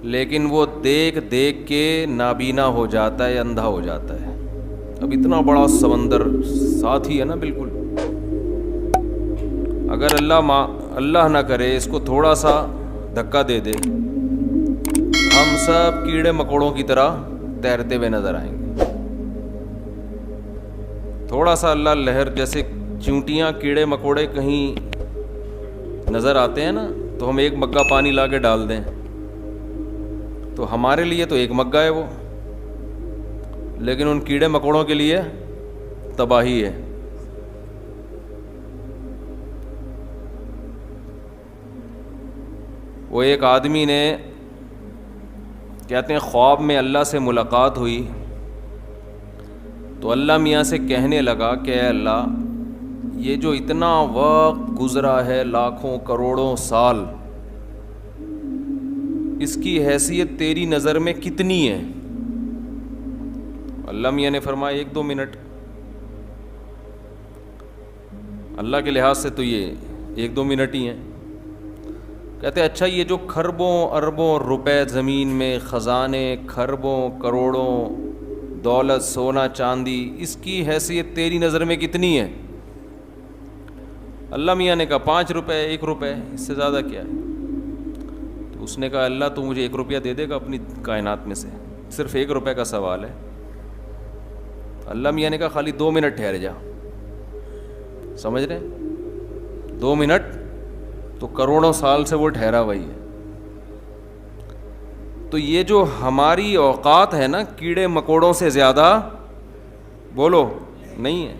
لیکن وہ دیکھ دیکھ کے نابینا ہو جاتا ہے, اندھا ہو جاتا ہے. اب اتنا بڑا سمندر ساتھ ہی ہے نا بالکل. اگر اللہ نہ کرے اس کو تھوڑا سا دھکا دے دے, ہم سب کیڑے مکوڑوں کی طرح تیرتے ہوئے نظر آئیں گے. تھوڑا سا اللہ لہر, جیسے چونٹیاں کیڑے مکوڑے کہیں نظر آتے ہیں نا, تو ہم ایک مگا پانی لا کے ڈال دیں تو ہمارے لیے تو ایک مگا ہے وہ, لیکن ان کیڑے مکوڑوں کے لیے تباہی ہے. وہ ایک آدمی نے, کہتے ہیں خواب میں اللہ سے ملاقات ہوئی تو اللہ میاں سے کہنے لگا کہ اے اللہ, یہ جو اتنا وقت گزرا ہے, لاکھوں کروڑوں سال, اس کی حیثیت تیری نظر میں کتنی ہے؟ اللہ میاں نے فرمایا 1-2 منٹ. اللہ کے لحاظ سے تو یہ 1-2 منٹ ہی ہیں. کہتے اچھا, یہ جو کھربوں اربوں روپے زمین میں, خزانے کھربوں کروڑوں, دولت سونا چاندی, اس کی حیثیت تیری نظر میں کتنی ہے؟ اللہ میاں نے کہا 5 روپے, 1 روپے, اس سے زیادہ کیا ہے؟ تو اس نے کہا اللہ تو مجھے 1 روپیہ دے دے گا اپنی کائنات میں سے, صرف 1 روپے کا سوال ہے. اللہ میاں نے کہا خالی 2 منٹ ٹھہر جا. سمجھ رہے, 2 منٹ تو کروڑوں سال سے وہ ٹھہرا وہی ہے. تو یہ جو ہماری اوقات ہے نا, کیڑے مکوڑوں سے زیادہ بولو نہیں ہے.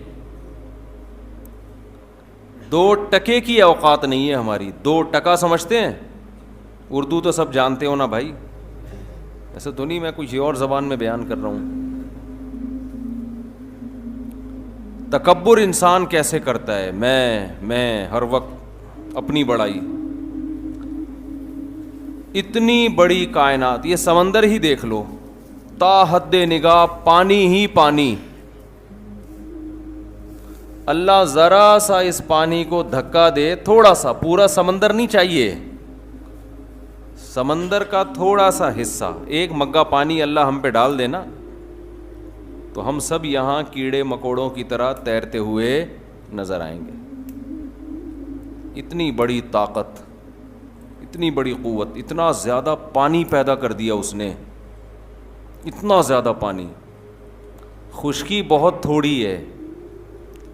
2 ٹکے کی اوقات نہیں ہے ہماری. 2 ٹکا سمجھتے ہیں؟ اردو تو سب جانتے ہو نا بھائی, ایسا تو نہیں میں کچھ اور زبان میں بیان کر رہا ہوں. تکبر انسان کیسے کرتا ہے, میں ہر وقت اپنی بڑائی. اتنی بڑی کائنات, یہ سمندر ہی دیکھ لو, تا حد نگاہ پانی ہی پانی. اللہ ذرا سا اس پانی کو دھکا دے, تھوڑا سا, پورا سمندر نہیں چاہیے, سمندر کا تھوڑا سا حصہ, 1 مگا پانی اللہ ہم پہ ڈال دینا تو ہم سب یہاں کیڑے مکوڑوں کی طرح تیرتے ہوئے نظر آئیں گے. اتنی بڑی طاقت, اتنی بڑی قوت, اتنا زیادہ پانی پیدا کر دیا اس نے, اتنا زیادہ پانی. خشکی بہت تھوڑی ہے,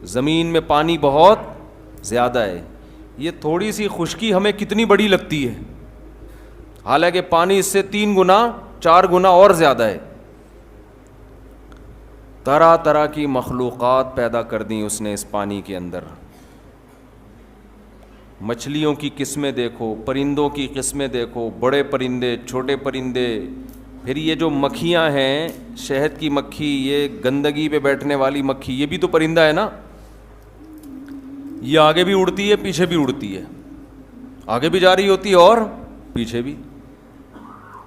زمین میں پانی بہت زیادہ ہے. یہ تھوڑی سی خشکی ہمیں کتنی بڑی لگتی ہے, حالانکہ پانی اس سے 3 گنا 4 گنا اور زیادہ ہے. طرح طرح کی مخلوقات پیدا کر دیں اس نے اس پانی کے اندر. مچھلیوں کی قسمیں دیکھو, پرندوں کی قسمیں دیکھو, بڑے پرندے چھوٹے پرندے. پھر یہ جو مکھیاں ہیں, شہد کی مکھی, یہ گندگی پہ بیٹھنے والی مکھی, یہ بھی تو پرندہ ہے نا. یہ آگے بھی اڑتی ہے پیچھے بھی اڑتی ہے, آگے بھی جا رہی ہوتی ہے اور پیچھے بھی.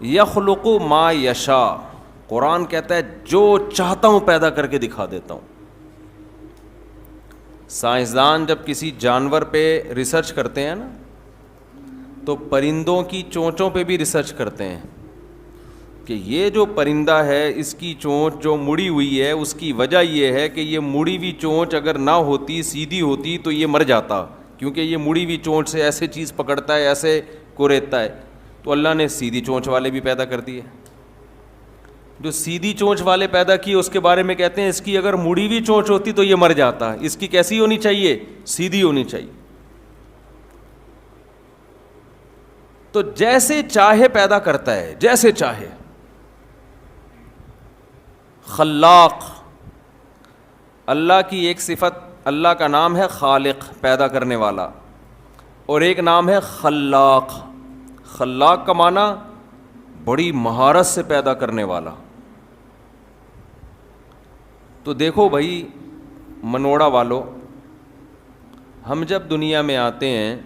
یخلق ما یشاء, قرآن کہتا ہے جو چاہتا ہوں پیدا کر کے دکھا دیتا ہوں. سائنسدان جب کسی جانور پہ ریسرچ کرتے ہیں نا, تو پرندوں کی چونچوں پہ بھی ریسرچ کرتے ہیں کہ یہ جو پرندہ ہے اس کی چونچ جو مڑی ہوئی ہے, اس کی وجہ یہ ہے کہ یہ مڑی ہوئی چونچ اگر نہ ہوتی, سیدھی ہوتی, تو یہ مر جاتا, کیونکہ یہ مڑی ہوئی چونچ سے ایسے چیز پکڑتا ہے, ایسے کوریتا ہے. تو اللہ نے سیدھی چونچ والے بھی پیدا کر دیے. جو سیدھی چونچ والے پیدا کیے اس کے بارے میں کہتے ہیں اس کی اگر مڑی ہوئی چونچ ہوتی تو یہ مر جاتا, اس کی کیسی ہونی چاہیے, سیدھی ہونی چاہیے. تو جیسے چاہے پیدا کرتا ہے, جیسے چاہے. خلاق, اللہ کی ایک صفت, اللہ کا نام ہے خالق, پیدا کرنے والا, اور ایک نام ہے خلاق. خلاق کا معنی بڑی مہارت سے پیدا کرنے والا. تو دیکھو بھائی منوڑا والو, ہم جب دنیا میں آتے ہیں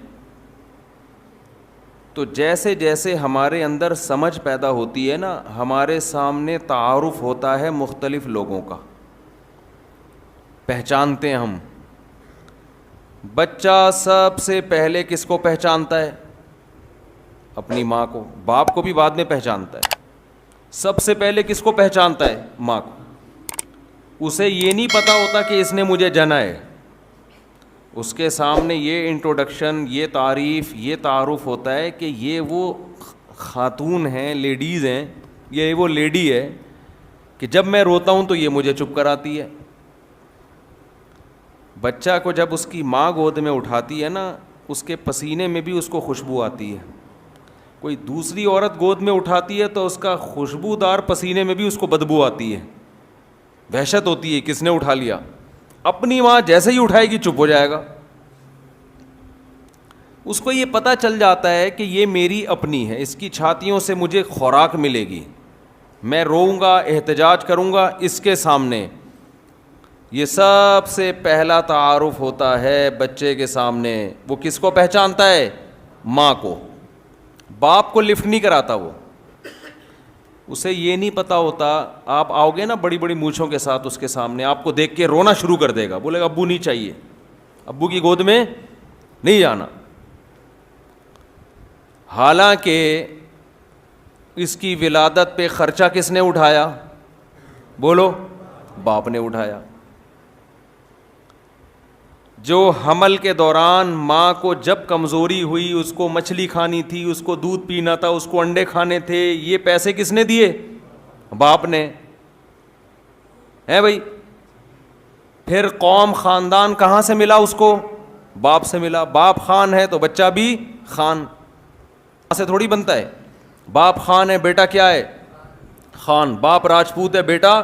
تو جیسے جیسے ہمارے اندر سمجھ پیدا ہوتی ہے نا, ہمارے سامنے تعارف ہوتا ہے مختلف لوگوں کا, پہچانتے ہیں ہم. بچہ سب سے پہلے کس کو پہچانتا ہے؟ اپنی ماں کو. باپ کو بھی بعد میں پہچانتا ہے, سب سے پہلے کس کو پہچانتا ہے؟ ماں کو. اسے یہ نہیں پتا ہوتا کہ اس نے مجھے جنا ہے, اس کے سامنے یہ انٹروڈکشن, یہ تعریف, یہ تعارف ہوتا ہے کہ یہ وہ خاتون ہیں, لیڈیز ہیں, یہ وہ لیڈی ہے کہ جب میں روتا ہوں تو یہ مجھے چپ کراتی ہے. بچہ کو جب اس کی ماں گود میں اٹھاتی ہے نا, اس کے پسینے میں بھی اس کو خوشبو آتی ہے. کوئی دوسری عورت گود میں اٹھاتی ہے تو اس کا خوشبودار پسینے میں بھی اس کو بدبو آتی ہے, وحشت ہوتی ہے کس نے اٹھا لیا. اپنی ماں جیسے ہی اٹھائے گی چپ ہو جائے گا. اس کو یہ پتہ چل جاتا ہے کہ یہ میری اپنی ہے, اس کی چھاتیوں سے مجھے خوراک ملے گی, میں روؤں گا, احتجاج کروں گا اس کے سامنے. یہ سب سے پہلا تعارف ہوتا ہے بچے کے سامنے. وہ کس کو پہچانتا ہے؟ ماں کو. باپ کو لفٹ نہیں کراتا وہ, اسے یہ نہیں پتا ہوتا. آپ آؤ گے نا بڑی بڑی مونچھوں کے ساتھ اس کے سامنے, آپ کو دیکھ کے رونا شروع کر دے گا, بولے گا ابو نہیں چاہیے, ابو کی گود میں نہیں جانا. حالانکہ اس کی ولادت پہ خرچہ کس نے اٹھایا؟ بولو, باپ نے اٹھایا. جو حمل کے دوران ماں کو جب کمزوری ہوئی, اس کو مچھلی کھانی تھی, اس کو دودھ پینا تھا, اس کو انڈے کھانے تھے, یہ پیسے کس نے دیے؟ باپ نے. ہے بھائی. پھر قوم خاندان کہاں سے ملا اس کو؟ باپ سے ملا. باپ خان ہے تو بچہ بھی خان سے تھوڑی بنتا ہے. باپ خان ہے, بیٹا کیا ہے؟ خان. باپ راجپوت ہے, بیٹا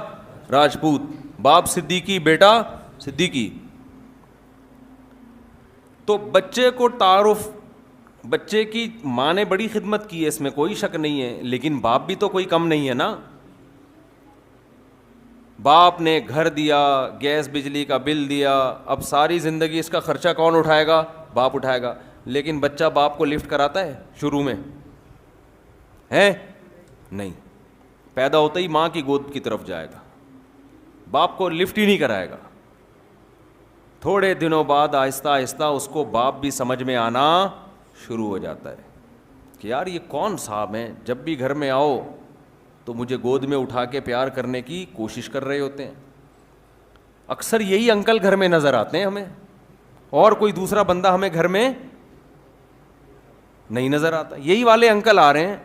راجپوت. باپ صدیقی, بیٹا صدیقی. تو بچے کو تعارف, بچے کی ماں نے بڑی خدمت کی ہے, اس میں کوئی شک نہیں ہے, لیکن باپ بھی تو کوئی کم نہیں ہے نا. باپ نے گھر دیا, گیس بجلی کا بل دیا, اب ساری زندگی اس کا خرچہ کون اٹھائے گا؟ باپ اٹھائے گا. لیکن بچہ باپ کو لفٹ کراتا ہے شروع میں؟ ہے نہیں. پیدا ہوتا ہی ماں کی گود کی طرف جائے گا, باپ کو لفٹ ہی نہیں کرائے گا. تھوڑے دنوں بعد آہستہ آہستہ اس کو باپ بھی سمجھ میں آنا شروع ہو جاتا ہے کہ یار یہ کون صاحب ہیں, جب بھی گھر میں آؤ تو مجھے گود میں اٹھا کے پیار کرنے کی کوشش کر رہے ہوتے ہیں. اکثر یہی انکل گھر میں نظر آتے ہیں ہمیں, اور کوئی دوسرا بندہ ہمیں گھر میں نہیں نظر آتا. یہی والے انکل آ رہے ہیں.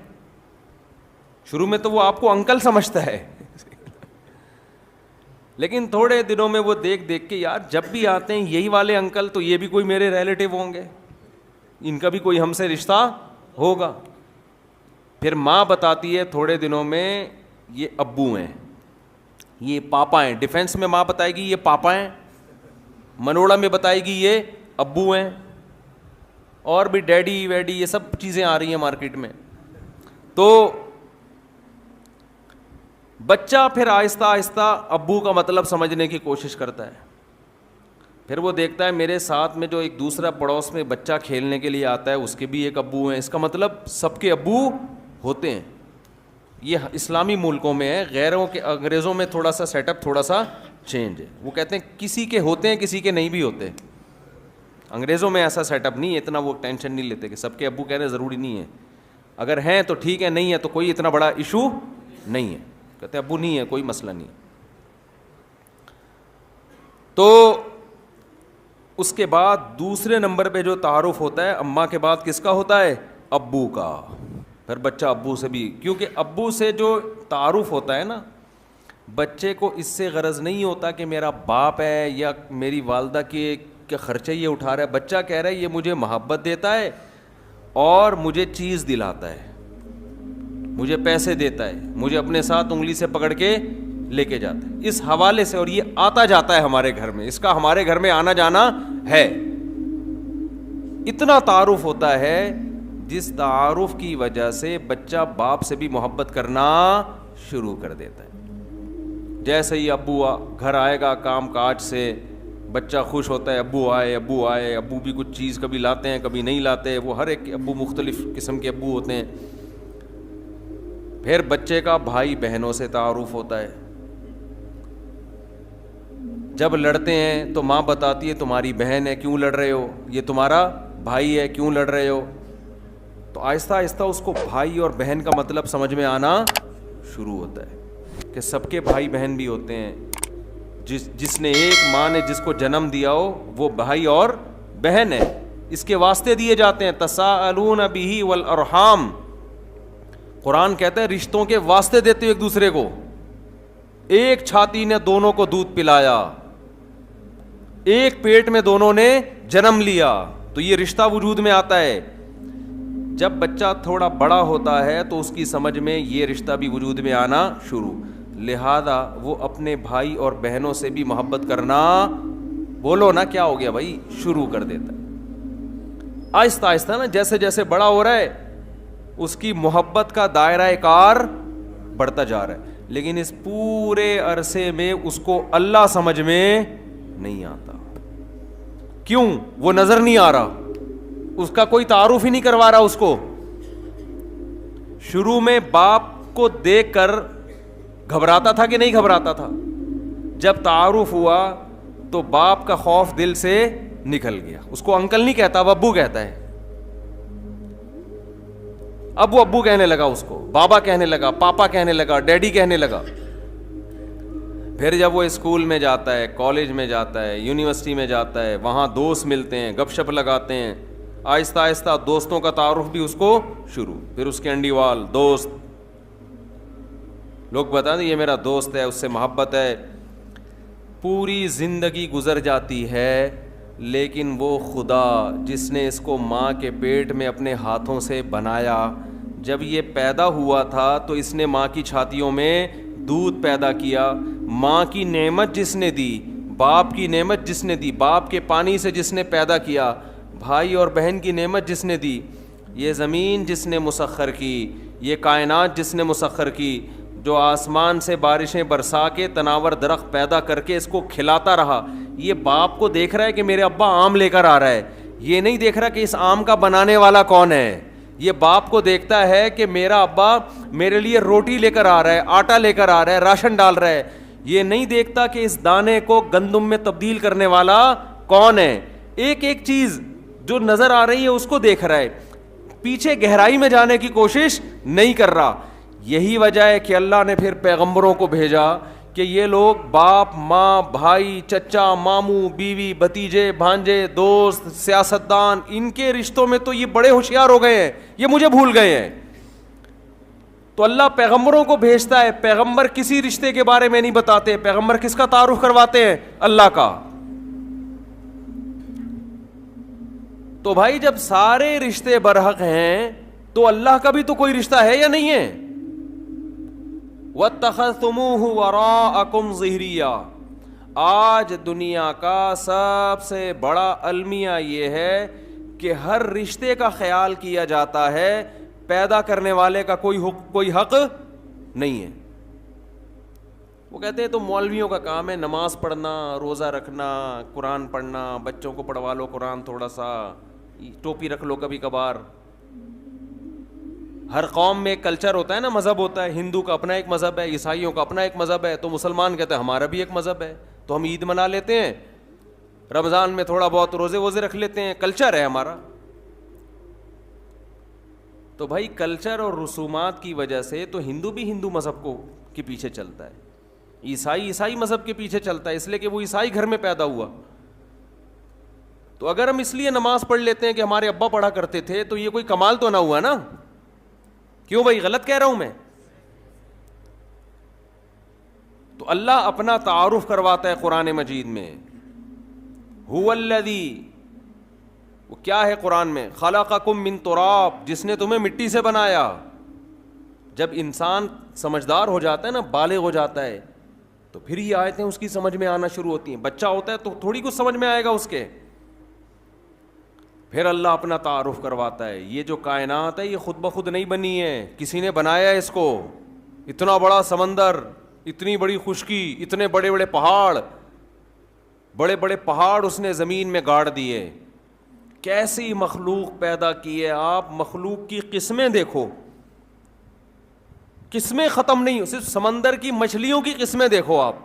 شروع میں تو وہ آپ کو انکل سمجھتا ہے, لیکن تھوڑے دنوں میں وہ دیکھ دیکھ کے یار جب بھی آتے ہیں یہی والے انکل, تو یہ بھی کوئی میرے ریلیٹیو ہوں گے, ان کا بھی کوئی ہم سے رشتہ ہوگا. پھر ماں بتاتی ہے تھوڑے دنوں میں یہ ابو ہیں, یہ پاپا ہیں. ڈیفینس میں ماں بتائے گی یہ پاپا ہیں, منوڑا میں بتائے گی یہ ابو ہیں, اور بھی ڈیڈی ویڈی یہ سب چیزیں آ رہی ہیں مارکیٹ میں. تو بچہ پھر آہستہ آہستہ ابو کا مطلب سمجھنے کی کوشش کرتا ہے. پھر وہ دیکھتا ہے میرے ساتھ میں جو ایک دوسرا پڑوس میں بچہ کھیلنے کے لیے آتا ہے اس کے بھی ایک ابو ہیں, اس کا مطلب سب کے ابو ہوتے ہیں. یہ اسلامی ملکوں میں ہے, غیروں کے انگریزوں میں تھوڑا سا سیٹ اپ تھوڑا سا چینج ہے. وہ کہتے ہیں کسی کے ہوتے ہیں کسی کے نہیں بھی ہوتے. انگریزوں میں ایسا سیٹ اپ نہیں ہے, اتنا وہ ٹینشن نہیں لیتے کہ سب کے ابو کہہ رہے ضروری نہیں ہے, اگر ہیں تو ٹھیک ہے, نہیں ہے تو کوئی اتنا بڑا ایشو نہیں ہے. کہتے ابو نہیں ہے کوئی مسئلہ نہیں. تو اس کے بعد دوسرے نمبر پہ جو تعارف ہوتا ہے اماں کے بعد کس کا ہوتا ہے؟ ابو کا. پھر بچہ ابو سے بھی, کیونکہ ابو سے جو تعارف ہوتا ہے نا, بچے کو اس سے غرض نہیں ہوتا کہ میرا باپ ہے یا میری والدہ کے خرچے یہ اٹھا رہا ہے. بچہ کہہ رہا ہے یہ مجھے محبت دیتا ہے اور مجھے چیز دلاتا ہے, مجھے پیسے دیتا ہے, مجھے اپنے ساتھ انگلی سے پکڑ کے لے کے جاتا ہے. اس حوالے سے, اور یہ آتا جاتا ہے ہمارے گھر میں, اس کا ہمارے گھر میں آنا جانا ہے. اتنا تعارف ہوتا ہے جس تعارف کی وجہ سے بچہ باپ سے بھی محبت کرنا شروع کر دیتا ہے. جیسے ہی ابو گھر آئے گا کام کاج سے, بچہ خوش ہوتا ہے ابو آئے ابو آئے. ابو بھی کچھ چیز کبھی لاتے ہیں کبھی نہیں لاتے, وہ ہر ایک ابو مختلف قسم کے ابو ہوتے ہیں. پھر بچے کا بھائی بہنوں سے تعارف ہوتا ہے. جب لڑتے ہیں تو ماں بتاتی ہے تمہاری بہن ہے کیوں لڑ رہے ہو, یہ تمہارا بھائی ہے کیوں لڑ رہے ہو. تو آہستہ آہستہ اس کو بھائی اور بہن کا مطلب سمجھ میں آنا شروع ہوتا ہے کہ سب کے بھائی بہن بھی ہوتے ہیں. جس نے ایک ماں نے جس کو جنم دیا ہو وہ بھائی اور بہن ہے. اس کے واسطے دیے جاتے ہیں. تساءلون بہ والارحام, قرآن کہتا ہے رشتوں کے واسطے دیتے ایک دوسرے کو. ایک چھاتی نے دونوں کو دودھ پلایا, ایک پیٹ میں دونوں نے جنم لیا, تو یہ رشتہ وجود میں آتا ہے. جب بچہ تھوڑا بڑا ہوتا ہے تو اس کی سمجھ میں یہ رشتہ بھی وجود میں آنا شروع, لہذا وہ اپنے بھائی اور بہنوں سے بھی محبت کرنا, بولو نا کیا ہو گیا بھائی, شروع کر دیتا ہے. آہستہ آہستہ نا جیسے جیسے بڑا ہو رہا ہے اس کی محبت کا دائرہ کار بڑھتا جا رہا ہے, لیکن اس پورے عرصے میں اس کو اللہ سمجھ میں نہیں آتا. کیوں؟ وہ نظر نہیں آ رہا, اس کا کوئی تعارف ہی نہیں کروا رہا اس کو. شروع میں باپ کو دیکھ کر گھبراتا تھا کہ نہیں گھبراتا تھا؟ جب تعارف ہوا تو باپ کا خوف دل سے نکل گیا. اس کو انکل نہیں کہتا, اب ابو کہتا ہے. اب وہ ابو کہنے لگا, اس کو بابا کہنے لگا, پاپا کہنے لگا, ڈیڈی کہنے لگا. پھر جب وہ اسکول میں جاتا ہے, کالج میں جاتا ہے, یونیورسٹی میں جاتا ہے, وہاں دوست ملتے ہیں, گپ شپ لگاتے ہیں, آہستہ آہستہ دوستوں کا تعارف بھی اس کو شروع. پھر اس کے انڈیوال دوست, لوگ بتائیں یہ میرا دوست ہے, اس سے محبت ہے. پوری زندگی گزر جاتی ہے, لیکن وہ خدا جس نے اس کو ماں کے پیٹ میں اپنے ہاتھوں سے بنایا, جب یہ پیدا ہوا تھا تو اس نے ماں کی چھاتیوں میں دودھ پیدا کیا. ماں کی نعمت جس نے دی, باپ کی نعمت جس نے دی, باپ کے پانی سے جس نے پیدا کیا, بھائی اور بہن کی نعمت جس نے دی, یہ زمین جس نے مسخر کی, یہ کائنات جس نے مسخر کی, جو آسمان سے بارشیں برسا کے تناور درخت پیدا کر کے اس کو کھلاتا رہا. یہ باپ کو دیکھ رہا ہے کہ میرے ابا آم لے کر آ رہا ہے, یہ نہیں دیکھ رہا کہ اس آم کا بنانے والا کون ہے. یہ باپ کو دیکھتا ہے کہ میرا ابا میرے لیے روٹی لے کر آ رہا ہے, آٹا لے کر آ رہا ہے, راشن ڈال رہا ہے. یہ نہیں دیکھتا کہ اس دانے کو گندم میں تبدیل کرنے والا کون ہے. ایک ایک چیز جو نظر آ رہی ہے اس کو دیکھ رہا ہے, پیچھے گہرائی میں جانے کی کوشش نہیں کر رہا. یہی وجہ ہے کہ اللہ نے پھر پیغمبروں کو بھیجا کہ یہ لوگ باپ, ماں, بھائی, چچا, ماموں, بیوی, بھتیجے, بھانجے, دوست, سیاستدان, ان کے رشتوں میں تو یہ بڑے ہوشیار ہو گئے ہیں, یہ مجھے بھول گئے ہیں. تو اللہ پیغمبروں کو بھیجتا ہے, پیغمبر کسی رشتے کے بارے میں نہیں بتاتے. پیغمبر کس کا تعارف کرواتے ہیں؟ اللہ کا. تو بھائی جب سارے رشتے برحق ہیں تو اللہ کا بھی تو کوئی رشتہ ہے یا نہیں ہے؟ وَاتَّخَذْتُمُوهُ وَرَاءَكُمْ ظِهْرِيًّا, آج دنیا کا سب سے بڑا المیہ یہ ہے کہ ہر رشتے کا خیال کیا جاتا ہے, پیدا کرنے والے کا کوئی حق نہیں ہے. وہ کہتے ہیں تو مولویوں کا کام ہے نماز پڑھنا, روزہ رکھنا, قرآن پڑھنا, بچوں کو پڑھوا لو قرآن, تھوڑا سا ٹوپی رکھ لو کبھی کبھار. ہر قوم میں ایک کلچر ہوتا ہے نا, مذہب ہوتا ہے. ہندو کا اپنا ایک مذہب ہے, عیسائیوں کا اپنا ایک مذہب ہے, تو مسلمان کہتے ہیں ہمارا بھی ایک مذہب ہے, تو ہم عید منا لیتے ہیں, رمضان میں تھوڑا بہت روزے ووزے رکھ لیتے ہیں, کلچر ہے ہمارا. تو بھائی کلچر اور رسومات کی وجہ سے تو ہندو بھی ہندو مذہب کو کے پیچھے چلتا ہے, عیسائی مذہب کے پیچھے چلتا ہے, اس لیے کہ وہ عیسائی گھر میں پیدا ہوا. تو اگر ہم اس لیے نماز پڑھ لیتے ہیں کہ ہمارے ابا پڑھا کرتے تھے, تو یہ کوئی کمال تو نہ ہوا نا. کیوں بھائی, غلط کہہ رہا ہوں میں؟ تو اللہ اپنا تعارف کرواتا ہے قرآن مجید میں. هو الذی, وہ کیا ہے قرآن میں؟ خلقکم من تراب, جس نے تمہیں مٹی سے بنایا. جب انسان سمجھدار ہو جاتا ہے نا, بالغ ہو جاتا ہے, تو پھر یہ آیتیں اس کی سمجھ میں آنا شروع ہوتی ہیں. بچہ ہوتا ہے تو تھوڑی کچھ سمجھ میں آئے گا اس کے. پھر اللہ اپنا تعارف کرواتا ہے. یہ جو کائنات ہے یہ خود بخود نہیں بنی ہے, کسی نے بنایا ہے اس کو. اتنا بڑا سمندر, اتنی بڑی خشکی, اتنے بڑے بڑے پہاڑ, بڑے بڑے پہاڑ اس نے زمین میں گاڑ دیے. کیسی مخلوق پیدا کی ہے. آپ مخلوق کی قسمیں دیکھو, قسمیں ختم نہیں, صرف سمندر کی مچھلیوں کی قسمیں دیکھو آپ.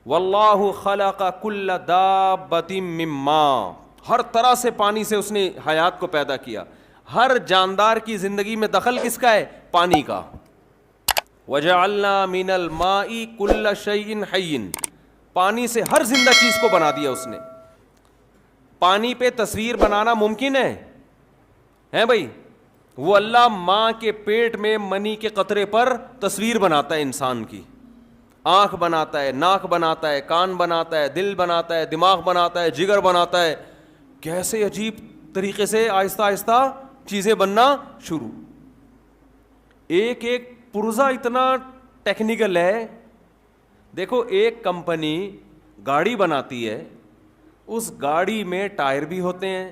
واللہ خلق کل دابۃ من ماء, ہر طرح سے پانی سے اس نے حیات کو پیدا کیا. ہر جاندار کی زندگی میں دخل کس کا ہے؟ پانی کا. وَجَعَلْنَا مِنَ الْمَاءِ كُلَّ شَيْءٍ حَيٍّ, پانی سے ہر زندہ چیز کو بنا دیا اس نے. پانی پہ تصویر بنانا ممکن ہے بھائی؟ وہ اللہ ماں کے پیٹ میں منی کے قطرے پر تصویر بناتا ہے انسان کی. آنکھ بناتا ہے, ناک بناتا ہے, کان بناتا ہے, دل بناتا ہے, دماغ بناتا ہے, جگر بناتا ہے. کیسے عجیب طریقے سے آہستہ آہستہ چیزیں بننا شروع. ایک ایک پرزہ اتنا ٹیکنیکل ہے. دیکھو ایک کمپنی گاڑی بناتی ہے, اس گاڑی میں ٹائر بھی ہوتے ہیں.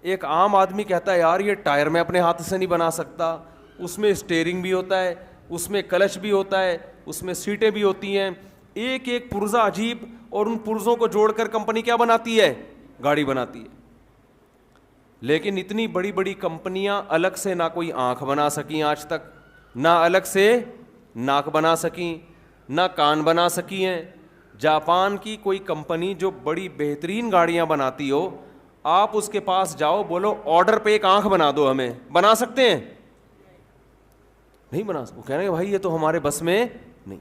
ایک عام آدمی کہتا ہے یار یہ ٹائر میں اپنے ہاتھ سے نہیں بنا سکتا. اس میں اسٹیئرنگ بھی ہوتا ہے, اس میں کلچ بھی ہوتا ہے, اس میں سیٹیں بھی ہوتی ہیں. ایک ایک پرزہ عجیب, اور ان پرزوں کو جوڑ کر کمپنی کیا بناتی ہے؟ گاڑی بناتی ہے. لیکن اتنی بڑی بڑی کمپنیاں الگ سے نہ کوئی آنکھ بنا سکیں آج تک, نہ الگ سے ناک بنا سکیں, نہ کان بنا سکی ہیں. جاپان کی کوئی کمپنی جو بڑی بہترین گاڑیاں بناتی ہو, آپ اس کے پاس جاؤ, بولو آرڈر پہ ایک آنکھ بنا دو ہمیں, بنا سکتے ہیں؟ نہیں بنا سکتے. وہ کہہ رہے ہیں بھائی یہ تو ہمارے بس میں نہیں.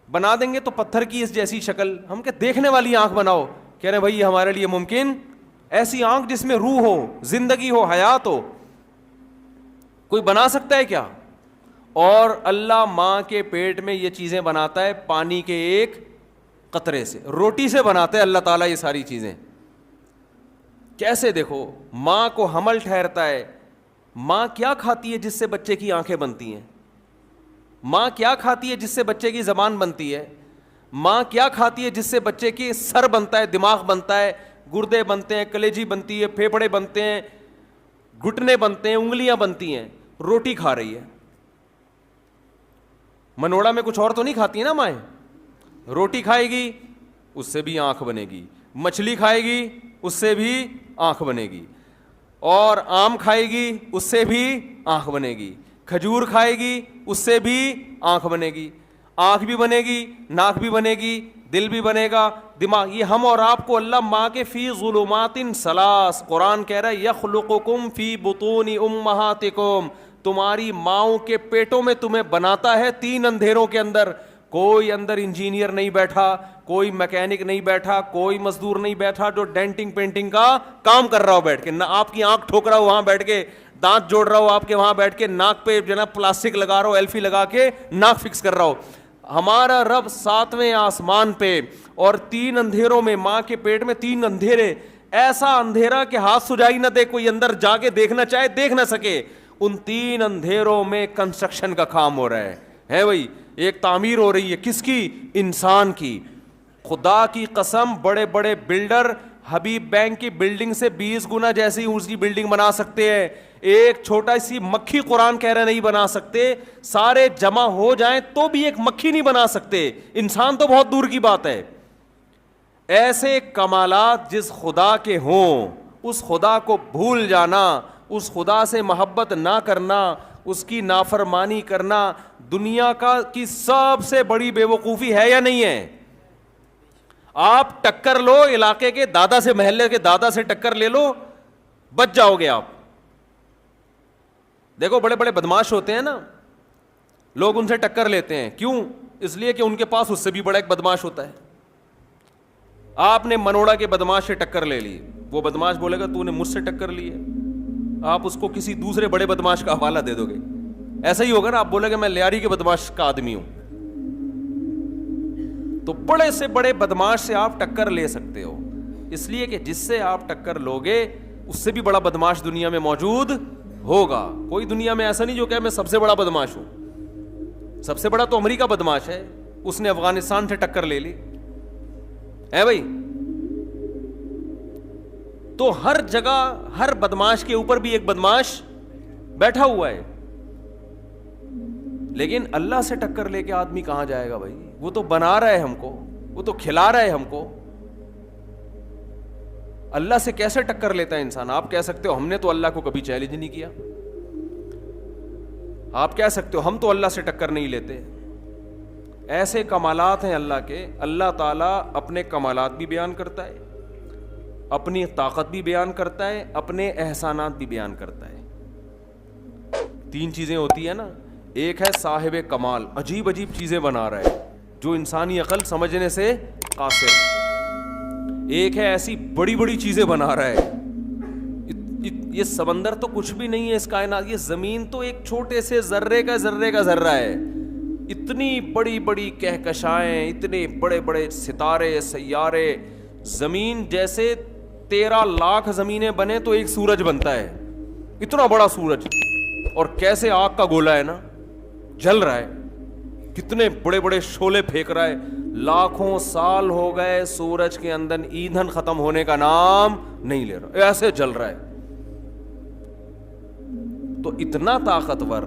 بنا دیں گے تو پتھر کی اس جیسی شکل, ہم کہ دیکھنے والی آنکھ بناؤ. کہہ رہے ہیں بھائی یہ ہمارے لیے ممکن, ایسی آنکھ جس میں روح ہو, زندگی ہو, حیات ہو, کوئی بنا سکتا ہے کیا؟ اور اللہ ماں کے پیٹ میں یہ چیزیں بناتا ہے پانی کے ایک قطرے سے, روٹی سے بناتا ہے اللہ تعالیٰ یہ ساری چیزیں. کیسے دیکھو ماں کو حمل ٹھہرتا ہے. ماں کیا کھاتی ہے جس سے بچے کی آنکھیں بنتی ہیں؟ ماں کیا کھاتی ہے جس سے بچے کی زبان بنتی ہے؟ ماں کیا کھاتی ہے جس سے بچے کی سر بنتا ہے, دماغ بنتا ہے, گردے بنتے ہیں, کلیجی بنتی ہے, پھیپھڑے بنتے ہیں, گھٹنے بنتے ہیں, انگلیاں بنتی ہیں. روٹی کھا رہی ہے. منوڑا میں کچھ اور تو نہیں کھاتی ہے نا مائیں. روٹی کھائے گی اس سے بھی آنکھ بنے گی, مچھلی کھائے گی اس سے بھی آنکھ بنے گی, اور آم کھائے گی اس سے بھی آنکھ بنے گی, کھجور کھائے گی اس سے بھی آنکھ بنے گی. آنکھ بھی بنے گی, ناک بھی بنے گی, دل بھی بنے گا, دماغ. یہ ہم اور آپ کو اللہ ماں کے فی ظلمات ثلاث, قرآن کہہ رہا ہے یخلقکم فی بطون امہاتکم, تمہاری ماؤں کے پیٹوں میں تمہیں بناتا ہے 3 اندھیروں کے اندر. کوئی اندر انجینئر نہیں بیٹھا, کوئی میکینک نہیں بیٹھا, کوئی مزدور نہیں بیٹھا جو ڈینٹنگ پینٹنگ کا کام کر رہا ہو بیٹھ کے, نہ آپ کی آنکھ ٹھوک رہا ہو وہاں بیٹھ کے, دانت جوڑ رہا ہو آپ کے وہاں بیٹھ کے, ناک پہ جو نا پلاسٹک لگا رہا ہو, ایلفی لگا کے ناک فکس کر رہا ہو. ہمارا رب 7ویں آسمان پہ, اور 3 اندھیروں میں, ماں کے پیٹ میں 3 اندھیرے, ایسا اندھیرا کہ ہاتھ سجائی نہ دے, کوئی اندر جا کے دیکھنا چاہے دیکھ نہ سکے. ان 3 اندھیروں میں کنسٹرکشن کا کام ہو رہا ہے بھائی. ایک تعمیر ہو رہی ہے کس کی؟ انسان کی. خدا کی قسم بڑے بڑے بلڈر حبیب بینک کی بلڈنگ سے 20 گنا جیسی اس کی بلڈنگ بنا سکتے ہیں. ایک چھوٹا سی مکھی قرآن کہہ رہے نہیں بنا سکتے. سارے جمع ہو جائیں تو بھی ایک مکھی نہیں بنا سکتے. انسان تو بہت دور کی بات ہے. ایسے کمالات جس خدا کے ہوں, اس خدا کو بھول جانا, اس خدا سے محبت نہ کرنا, اس کی نافرمانی کرنا دنیا کی سب سے بڑی بے وقوفی ہے یا نہیں ہے؟ آپ ٹکر لو علاقے کے دادا سے, محلے کے دادا سے ٹکر لے لو, بچ جاؤ گے آپ. دیکھو بڑے بڑے بدماش ہوتے ہیں نا, لوگ ان سے ٹکر لیتے ہیں. کیوں؟ اس لیے کہ ان کے پاس اس سے بھی بڑا ایک بدماش ہوتا ہے. آپ نے منوڑا کے بدماش سے ٹکر لے لی, وہ بدماش بولے گا تو نے مجھ سے ٹکر لی ہے, آپ اس کو کسی دوسرے بڑے بدماش کا حوالہ دے دو گے. ایسا ہی ہوگا نا, آپ بولے گا میں لیاری کے بدماش کا آدمی ہوں. تو بڑے سے بڑے بدماش سے آپ ٹکر لے سکتے ہو, اس لیے کہ جس سے آپ ٹکر لوگے اس سے بھی بڑا بدماش دنیا میں موجود ہوگا. کوئی دنیا میں ایسا نہیں جو کہ میں سب سے بڑا بدماش ہوں. سب سے بڑا تو امریکہ بدماش ہے, اس نے افغانستان سے ٹکر لے لی ہے بھائی. تو ہر جگہ ہر بدماش کے اوپر بھی ایک بدماش بیٹھا ہوا ہے. لیکن اللہ سے ٹکر لے کے آدمی کہاں جائے گا بھائی؟ وہ تو بنا رہا ہے ہم کو, وہ تو کھلا رہا ہے ہم کو. اللہ سے کیسے ٹکر لیتا ہے انسان؟ آپ کہہ سکتے ہو ہم نے تو اللہ کو کبھی چیلنج نہیں کیا. آپ کہہ سکتے ہو ہم تو اللہ سے ٹکر نہیں لیتے. ایسے کمالات ہیں اللہ کے. اللہ تعالیٰ اپنے کمالات بھی بیان کرتا ہے اپنی طاقت بھی بیان کرتا ہے, اپنے احسانات بھی بیان کرتا ہے. 3 چیزیں ہوتی ہیں نا, ایک ہے صاحب کمال, عجیب عجیب چیزیں بنا رہا ہے جو انسانی عقل سمجھنے سے قاصر. ایک ہے ایسی بڑی بڑی چیزیں بنا رہا ہے, یہ سمندر تو کچھ بھی نہیں ہے اس کائنات, یہ زمین تو ایک چھوٹے سے ذرے کا ذرہ ہے. اتنی بڑی بڑی کہکشائیں, اتنے بڑے بڑے ستارے سیارے, زمین جیسے 13 لاکھ زمینیں بنے تو ایک سورج بنتا ہے, اتنا بڑا سورج, اور کیسے آگ کا گولا ہے نا, جل رہا ہے, کتنے بڑے بڑے شعلے پھینک رہا ہے. لاکھوں سال ہو گئے سورج کے اندر ایندھن ختم ہونے کا نام نہیں لے رہا, ایسے جل رہا ہے. تو اتنا طاقتور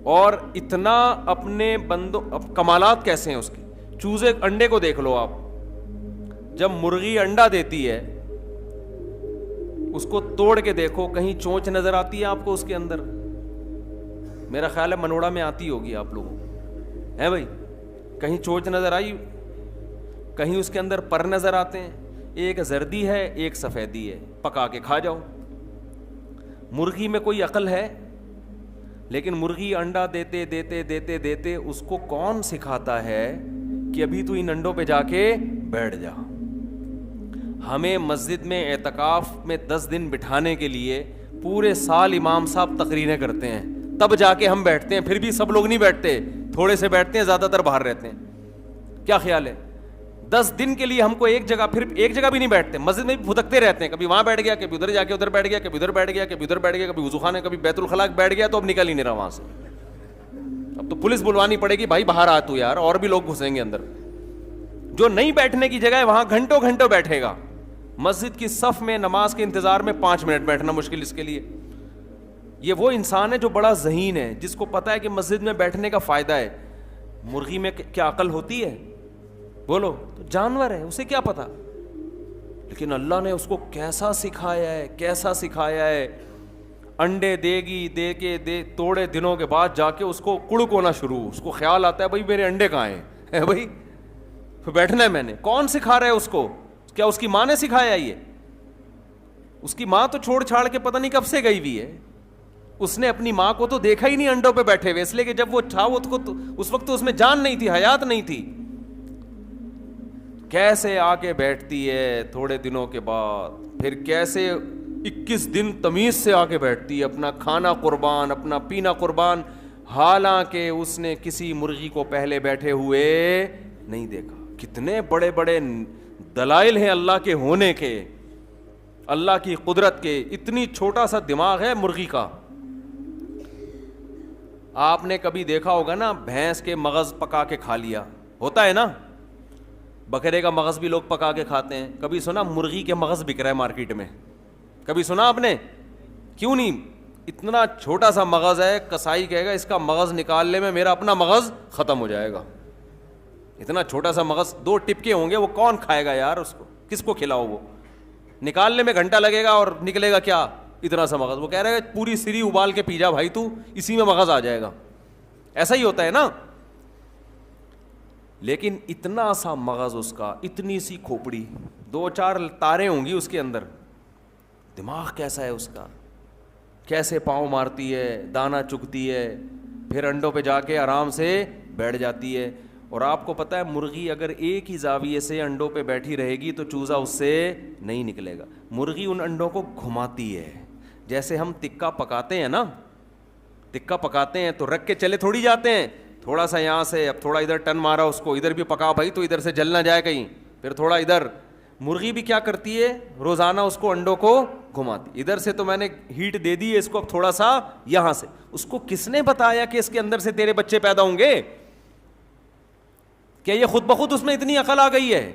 اور اتنا اپنے بندوں, کمالات کیسے ہیں اس کے. چوزے انڈے کو دیکھ لو آپ, جب مرغی انڈا دیتی ہے اس کو توڑ کے دیکھو, کہیں چونچ نظر آتی ہے آپ کو اس کے اندر؟ میرا خیال ہے منوڑا میں آتی ہوگی آپ لوگوں کو, ہے بھائی, کہیں چونچ نظر آئی؟ کہیں اس کے اندر پر نظر آتے ہیں؟ ایک زردی ہے ایک سفیدی ہے, پکا کے کھا جاؤ. مرغی میں کوئی عقل ہے؟ لیکن مرغی انڈا دیتے دیتے دیتے دیتے اس کو کون سکھاتا ہے کہ ابھی تو ان انڈوں پہ جا کے بیٹھ جا. ہمیں مسجد میں اعتکاف میں 10 دن بٹھانے کے لیے پورے سال امام صاحب تقریریں کرتے ہیں, تب جا کے ہم بیٹھتے ہیں. پھر بھی سب لوگ نہیں بیٹھتے, تھوڑے سے بیٹھتے ہیں, زیادہ تر باہر رہتے ہیں. کیا خیال ہے؟ 10 دن کے لیے ہم کو ایک جگہ, پھر ایک جگہ بھی نہیں بیٹھتے, مسجد میں بھی پھدکتے رہتے ہیں, کبھی وہاں بیٹھ گیا, کبھی ادھر جا کے ادھر بیٹھ گیا, کبھی ادھر بیٹھ گیا, کبھی ادھر بیٹھ گیا, کبھی وضو خانے, کبھی بیت الخلاء بیٹھ گیا, تو اب نکل ہی نہیں رہا وہاں سے. اب تو پولیس بلوانی پڑے گی, بھائی باہر آ تو یار, اور بھی لوگ گھسیں گے اندر. جو نہیں بیٹھنے کی جگہ ہے وہاں گھنٹوں گھنٹوں بیٹھے گا. مسجد کی صف میں نماز کے انتظار میں 5 منٹ بیٹھنا مشکل اس کے لیے. یہ وہ انسان ہے جو بڑا ذہین ہے, جس کو پتا ہے کہ مسجد میں بیٹھنے کا فائدہ ہے. مرغی میں کیا عقل ہوتی ہے؟ بولو. تو جانور ہے, اسے کیا پتا. لیکن اللہ نے اس کو کیسا سکھایا ہے, کیسا سکھایا ہے. انڈے دے گی, دے کے توڑے دنوں کے بعد جا کے اس کو کڑک ہونا شروع, اس کو خیال آتا ہے بھائی میرے انڈے کہاں ہیں, بھائی بیٹھنا ہے میں نے. کون سکھا رہا ہے اس کو؟ کیا اس کی ماں نے سکھایا؟ یہ اس کی ماں تو چھوڑ چھاڑ کے پتہ نہیں کب سے گئی ہوئی ہے. اس نے اپنی ماں کو تو دیکھا ہی نہیں انڈوں پہ بیٹھے ہوئے, اس لیے کہ جب وہ تھا اس وقت تو اس میں جان نہیں تھی, حیات نہیں تھی. کیسے آ کے بیٹھتی ہے تھوڑے دنوں کے بعد, پھر کیسے 21 دن تمیز سے آ کے بیٹھتی ہے, اپنا کھانا قربان, اپنا پینا قربان, حالانکہ اس نے کسی مرغی کو پہلے بیٹھے ہوئے نہیں دیکھا. کتنے بڑے بڑے دلائل ہیں اللہ کے ہونے کے, اللہ کی قدرت کے. اتنی چھوٹا سا دماغ ہے مرغی کا. آپ نے کبھی دیکھا ہوگا نا, بھینس کے مغز پکا کے کھا لیا, ہوتا ہے نا. بکرے کا مغز بھی لوگ پکا کے کھاتے ہیں. کبھی سنا مرغی کے مغز بک رہا ہے مارکیٹ میں؟ کبھی سنا آپ نے؟ کیوں نہیں؟ اتنا چھوٹا سا مغز ہے, کسائی کہے گا اس کا مغز نکالنے میں میرا اپنا مغز ختم ہو جائے گا. اتنا چھوٹا سا مغز, 2 ٹپکے ہوں گے, وہ کون کھائے گا یار اس کو, کس کو کھلاؤ؟ وہ نکالنے میں گھنٹہ لگے گا اور نکلے گا کیا اتنا سا مغز. وہ کہہ رہے ہیں پوری سری ابال کے پی جا بھائی تو, اسی میں مغز آ جائے گا. ایسا ہی ہوتا ہے نا. لیکن اتنا سا مغز اس کا, اتنی سی کھوپڑی, 2-4 تاریں ہوں گی اس کے اندر. دماغ کیسا ہے اس کا, کیسے پاؤں مارتی ہے, دانا چگتی ہے, پھر انڈوں پہ جا کے آرام سے بیٹھ جاتی ہے. اور آپ کو پتہ ہے مرغی اگر ایک ہی زاویے سے انڈوں پہ بیٹھی رہے گی تو چوزا اس سے نہیں نکلے گا. مرغی ان انڈوں کو گھماتی ہے. جیسے ہم تکہ پکاتے ہیں نا, تکہ پکاتے ہیں تو رکھ کے چلے تھوڑی جاتے ہیں, تھوڑا سا یہاں سے, اب تھوڑا ادھر ٹن مارا اس کو, ادھر بھی پکا بھائی تو ادھر سے جل نہ جائے کہیں, پھر تھوڑا ادھر. مرغی بھی کیا کرتی ہے, روزانہ اس کو انڈوں کو گھماتی. ادھر سے تو میں نے ہیٹ دے دی ہے اس کو, اب تھوڑا سا یہاں سے. اس کو کس نے بتایا کہ اس کے اندر سے تیرے بچے پیدا ہوں گے؟ کیا یہ خود بخود اس میں اتنی عقل آ گئی ہے؟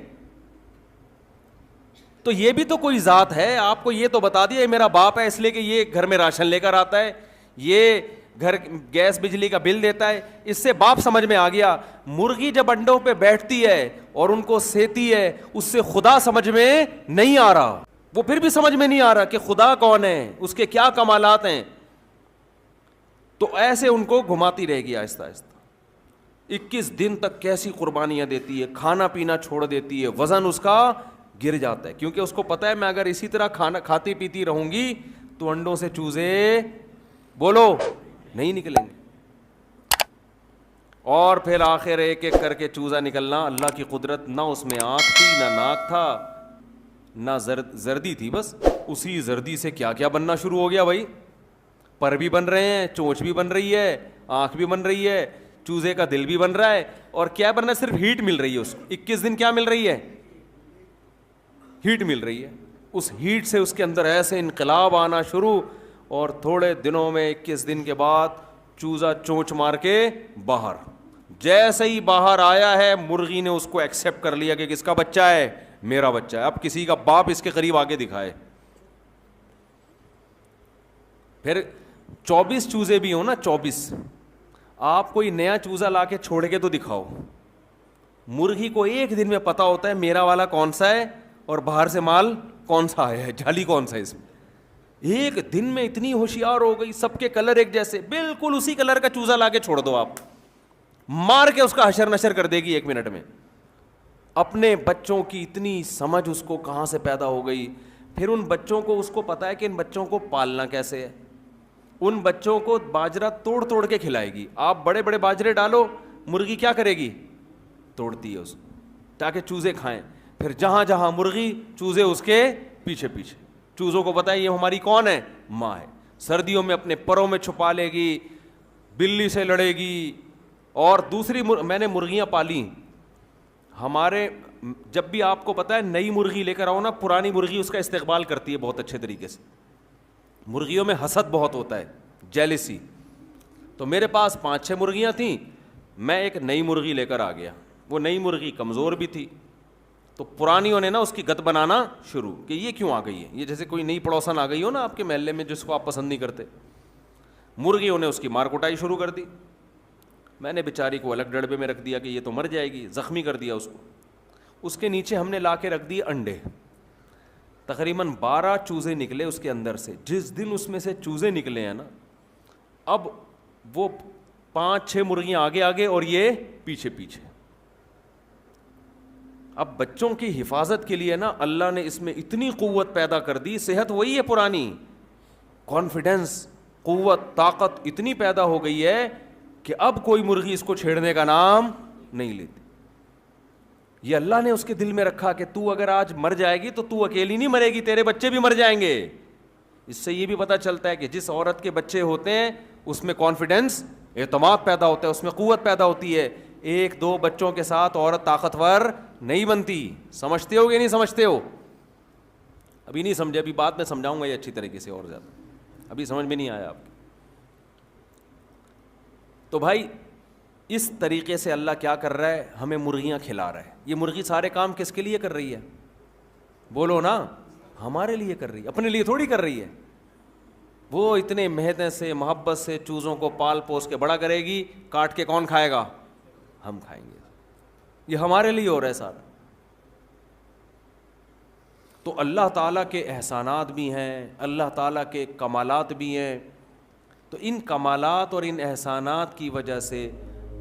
تو یہ بھی تو کوئی ذات ہے. آپ کو یہ تو بتا دیا یہ میرا باپ ہے اس لیے کہ یہ گھر میں راشن لے کر آتا ہے, یہ گھر گیس بجلی کا بل دیتا ہے, اس سے باپ سمجھ میں آ گیا. مرغی جب انڈوں پہ بیٹھتی ہے اور ان کو سیتی ہے, اس سے خدا سمجھ میں نہیں آ رہا. وہ پھر بھی سمجھ میں نہیں آ رہا کہ خدا کون ہے, اس کے کیا کمالات ہیں. تو ایسے ان کو گھماتی رہے گی آہستہ آہستہ. 21 دن تک کیسی قربانیاں دیتی ہے, کھانا پینا چھوڑ دیتی ہے, وزن اس کا گر جاتا ہے, کیونکہ اس کو پتا ہے میں اگر اسی طرح کھانا کھاتی پیتی رہوں گی تو انڈوں سے چوزے بولو نہیں نکلیں گے. اور پھر آخر ایک ایک کر کے چوزا نکلنا, اللہ کی قدرت, نہ اس میں آنکھ تھی نہ ناک تھا نہ زردی تھی, بس اسی زردی سے کیا کیا بننا شروع ہو گیا بھائی. پر بھی بن رہے ہیں, چونچ بھی بن رہی ہے, آنکھ بھی بن رہی ہے, چوزے کا دل بھی بن رہا ہے, اور کیا بن رہا ہے, صرف ہیٹ مل رہی ہے اس کو. 21 دن کیا مل رہی ہے, ہیٹ مل رہی ہے. اس ہیٹ سے اس کے اندر ایسے انقلاب آنا شروع, اور تھوڑے دنوں میں 21 دن کے بعد چوزا چونچ مار کے باہر. جیسے ہی باہر آیا ہے مرغی نے اس کو ایکسیپٹ کر لیا کہ کس کا بچہ ہے, میرا بچہ ہے. اب کسی کا باپ اس کے قریب آگے دکھائے. پھر 24 چوزے بھی ہوں نا, 24, آپ کوئی نیا چوزا لا کے چھوڑ کے تو دکھاؤ. مرغی کو ایک دن میں پتا ہوتا ہے میرا والا کون سا ہے اور باہر سے مال کون سا آیا ہے, جھالی کون سا ہے اس میں. ایک دن میں اتنی ہوشیار ہو گئی, سب کے کلر ایک جیسے, بالکل اسی کلر کا چوزا لا کے چھوڑ دو آپ, مار کے اس کا حشر نشر کر دے گی 1 منٹ میں. اپنے بچوں کی اتنی سمجھ اس کو کہاں سے پیدا ہو گئی. پھر ان بچوں کو, اس کو پتا ہے کہ ان بچوں کو پالنا کیسے ہے. ان بچوں کو باجرہ توڑ توڑ کے کھلائے گی. آپ بڑے بڑے باجرے ڈالو, مرغی کیا کرے گی, توڑتی ہے اس کو تاکہ چوزے کھائیں. پھر جہاں جہاں مرغی, چوزے اس کے پیچھے پیچھے. چوزوں کو پتا ہے یہ ہماری کون ہے, ماں ہے. سردیوں میں اپنے پروں میں چھپا لے گی, بلی سے لڑے گی. اور دوسری میں نے مرغیاں پالی ہمارے, جب بھی آپ کو پتا ہے نئی مرغی لے کر آؤ نا, پرانی مرغی اس کا استقبال کرتی ہے بہت اچھے طریقے سے. مرغیوں میں حسد بہت ہوتا ہے, جیلسی. تو میرے پاس 5-6 مرغیاں تھیں, میں ایک نئی مرغی لے کر آ گیا. وہ نئی مرغی کمزور بھی تھی, تو پرانیوں نے نا اس کی گت بنانا شروع کہ یہ کیوں آ گئی ہے. یہ جیسے کوئی نئی پڑوسن آ گئی ہو نا آپ کے محلے میں جس کو آپ پسند نہیں کرتے. مرغیوں نے اس کی مار کٹائی شروع کر دی. میں نے بیچاری کو الگ ڈڑبے میں رکھ دیا کہ یہ تو مر جائے گی, زخمی کر دیا اس کو. اس کے نیچے ہم نے لا کے رکھ دیے انڈے. تقریباً 12 چوزے نکلے اس کے اندر سے. جس دن اس میں سے چوزے نکلے ہیں نا, اب وہ 5-6 مرغیاں آگے آگے اور یہ پیچھے پیچھے. اب بچوں کی حفاظت کے لیے نا اللہ نے اس میں اتنی قوت پیدا کر دی. صحت وہی ہے پرانی, کانفیڈنس, قوت, طاقت اتنی پیدا ہو گئی ہے کہ اب کوئی مرغی اس کو چھیڑنے کا نام نہیں لیتی. یہ اللہ نے اس کے دل میں رکھا کہ تو اگر آج مر جائے گی تو تو اکیلی نہیں مرے گی, تیرے بچے بھی مر جائیں گے. اس سے یہ بھی پتہ چلتا ہے کہ جس عورت کے بچے ہوتے ہیں اس میں کانفیڈنس, اعتماد پیدا ہوتا ہے, اس میں قوت پیدا ہوتی ہے. 1-2 بچوں کے ساتھ عورت طاقتور نہیں بنتی. سمجھتے ہو کہ نہیں سمجھتے ہو؟ ابھی نہیں سمجھے, ابھی بعد میں سمجھاؤں گا یہ اچھی طریقے سے اور زیادہ, ابھی سمجھ میں نہیں آیا آپ کو. تو بھائی اس طریقے سے اللہ کیا کر رہا ہے, ہمیں مرغیاں کھلا رہا ہے. یہ مرغی سارے کام کس کے لیے کر رہی ہے, بولو نا, ہمارے لیے کر رہی ہے, اپنے لیے تھوڑی کر رہی ہے. وہ اتنے محنت سے محبت سے چوزوں کو پال پوس کے بڑا کرے گی, کاٹ کے کون کھائے گا, ہم کھائیں گے. یہ ہمارے لیے ہو رہا ہے سارا. تو اللہ تعالیٰ کے احسانات بھی ہیں, اللہ تعالیٰ کے کمالات بھی ہیں. تو ان کمالات اور ان احسانات کی وجہ سے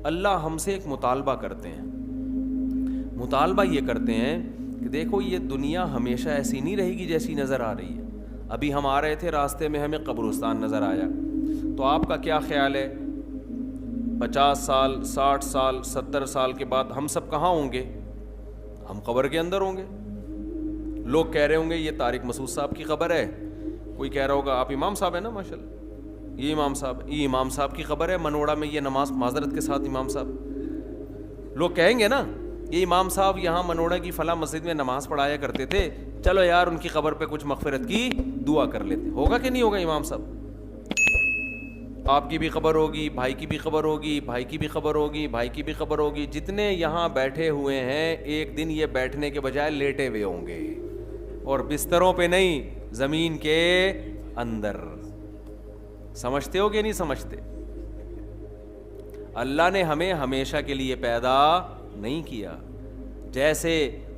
اللہ ہم سے ایک مطالبہ کرتے ہیں. مطالبہ یہ کرتے ہیں کہ دیکھو یہ دنیا ہمیشہ ایسی نہیں رہے گی جیسی نظر آ رہی ہے. ابھی ہم آ رہے تھے, راستے میں ہمیں قبرستان نظر آیا. تو آپ کا کیا خیال ہے 50 سال 60 سال 70 سال کے بعد ہم سب کہاں ہوں گے؟ ہم قبر کے اندر ہوں گے. لوگ کہہ رہے ہوں گے یہ طارق مسعود صاحب کی قبر ہے. کوئی کہہ رہا ہوگا آپ امام صاحب ہیں نا ماشاءاللہ, یہ امام صاحب کی خبر ہے منوڑا میں, یہ نماز معذرت کے ساتھ امام صاحب. لوگ کہیں گے نا یہ امام صاحب یہاں منوڑا کی فلاں مسجد میں نماز پڑھایا کرتے تھے, چلو یار ان کی قبر پہ کچھ مغفرت کی دعا کر لیتے. ہوگا کہ نہیں ہوگا امام صاحب؟ آپ کی بھی خبر ہوگی, بھائی کی بھی خبر ہوگی, بھائی کی بھی خبر ہوگی, بھائی کی بھی خبر ہوگی. جتنے یہاں بیٹھے ہوئے ہیں ایک دن یہ بیٹھنے کے بجائے لیٹے ہوئے ہوں گے, اور بستروں پہ نہیں, زمین کے اندر. سمجھتے ہو کہ نہیں سمجھتے؟ اللہ نے ہمیں ہمیشہ کے لیے پیدا نہیں کیا. جیسے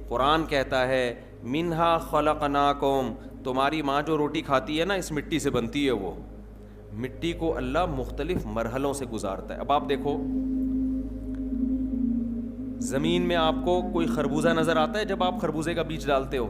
قرآن کہتا ہے منہا خلقناکم, تمہاری ماں جو روٹی کھاتی ہے نا اس مٹی سے بنتی ہے. وہ مٹی کو اللہ مختلف مرحلوں سے گزارتا ہے. اب آپ دیکھو زمین میں آپ کو کوئی خربوزہ نظر آتا ہے جب آپ خربوزے کا بیج ڈالتے ہو؟